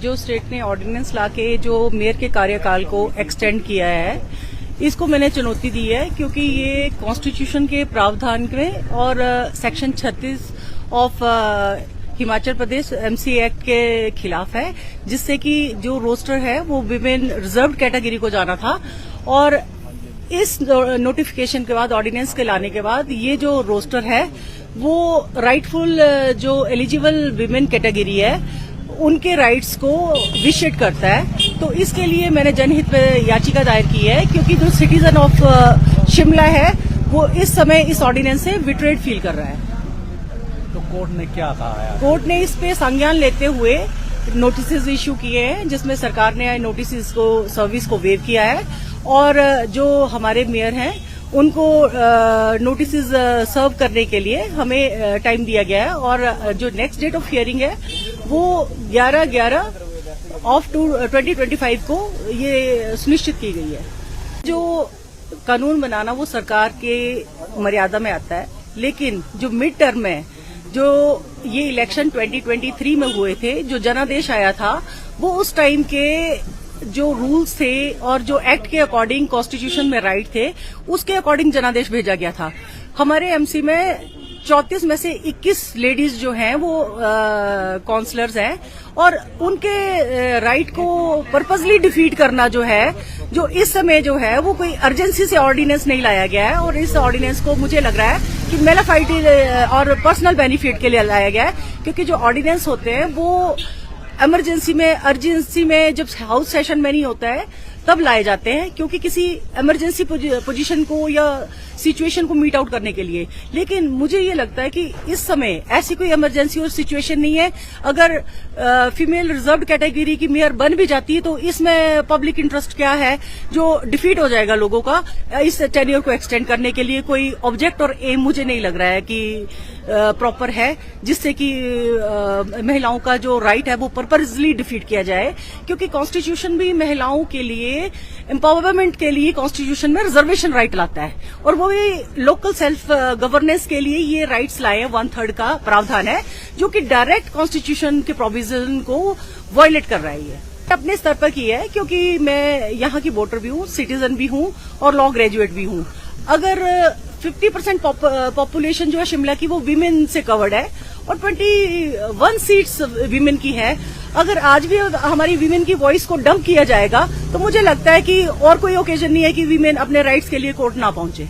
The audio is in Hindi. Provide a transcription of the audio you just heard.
जो स्टेट ने ऑर्डिनेंस लाके जो मेयर के कार्यकाल को एक्सटेंड किया है, इसको मैंने चुनौती दी है, क्योंकि ये कॉन्स्टिट्यूशन के प्रावधान में और section 36 of Himachal Pradesh MC act के खिलाफ है, जिससे कि जो रोस्टर है वो विमेन रिजर्व कैटेगरी को जाना था। और इस नोटिफिकेशन के बाद, ऑर्डिनेंस के लाने के बाद, ये जो रोस्टर है वो राइटफुल जो एलिजिबल विमेन कैटेगरी है उनके राइट्स को विशेड करता है। तो इसके लिए मैंने जनहित में याचिका दायर की है, क्योंकि जो सिटीजन ऑफ शिमला है वो इस समय इस ऑर्डिनेंस से विट्रेड फील कर रहा है। तो कोर्ट ने क्या कहा है? कोर्ट ने इस पे संज्ञान लेते हुए नोटिस इश्यू किए हैं, जिसमें सरकार ने नोटिस को सर्विस को वेव किया है, और जो हमारे मेयर हैं उनको नोटिस सर्व करने के लिए हमें टाइम दिया गया है। और जो नेक्स्ट डेट ऑफ हियरिंग है वो 11/11 ऑफ 2025 को ये सुनिश्चित की गई है। जो कानून बनाना वो सरकार के मर्यादा में आता है, लेकिन जो मिड टर्म में जो ये इलेक्शन 2023 में हुए थे, जो जनादेश आया था, वो उस टाइम के जो रूल्स थे और जो एक्ट के अकॉर्डिंग कॉन्स्टिट्यूशन में राइट थे, उसके अकॉर्डिंग जनादेश भेजा गया था। हमारे एमसी में 34 में से 21 लेडीज जो हैं वो काउंसलर्स हैं, और उनके राइट को पर्पसली डिफीट करना जो है, जो इस समय जो है वो कोई अर्जेंसी से ऑर्डिनेंस नहीं लाया गया है। और इस ऑर्डिनेंस को मुझे लग रहा है कि मेलाफाइटी और पर्सनल बेनिफिट के लिए लाया गया है, क्योंकि जो ऑर्डिनेंस होते हैं वो इमरजेंसी में, अर्जेंसी में, जब हाउस सेशन में नहीं होता है तब लाए जाते हैं, क्योंकि किसी इमरजेंसी पोजीशन को या सिचुएशन को मीट आउट करने के लिए। लेकिन मुझे ये लगता है कि इस समय ऐसी कोई इमरजेंसी और सिचुएशन नहीं है। अगर फीमेल रिजर्व्ड कैटेगरी की मेयर बन भी जाती है तो इसमें पब्लिक इंटरेस्ट क्या है जो डिफीट हो जाएगा लोगों का। इस टेन्योर को एक्सटेंड करने के लिए कोई ऑब्जेक्ट और एम मुझे नहीं लग रहा है कि प्रॉपर है, जिससे कि महिलाओं का जो राइट है वो पर्पसली डिफीट किया जाए। क्योंकि कॉन्स्टिट्यूशन भी महिलाओं के लिए एम्पावरमेंट के लिए कॉन्स्टिट्यूशन में रिजर्वेशन राइट लाता है, और वो भी लोकल सेल्फ गवर्नेंस के लिए ये राइट्स लाए 1/3 का प्रावधान है, जो कि डायरेक्ट कॉन्स्टिट्यूशन के प्रोविजन को वायलेट कर रहा है। ये अपने स्तर पर की है, क्योंकि मैं यहाँ की वोटर भी हूँ, सिटीजन भी हूँ और लॉ ग्रेजुएट भी हूँ। अगर 50% पॉपुलेशन जो है शिमला की वो विमेन से कवर्ड है और 21 सीट्स विमेन की है, अगर आज भी हमारी विमेन की वॉइस को डंप किया जाएगा तो मुझे लगता है कि और कोई ओकेजन नहीं है कि विमेन अपने राइट्स के लिए कोर्ट ना पहुंचे।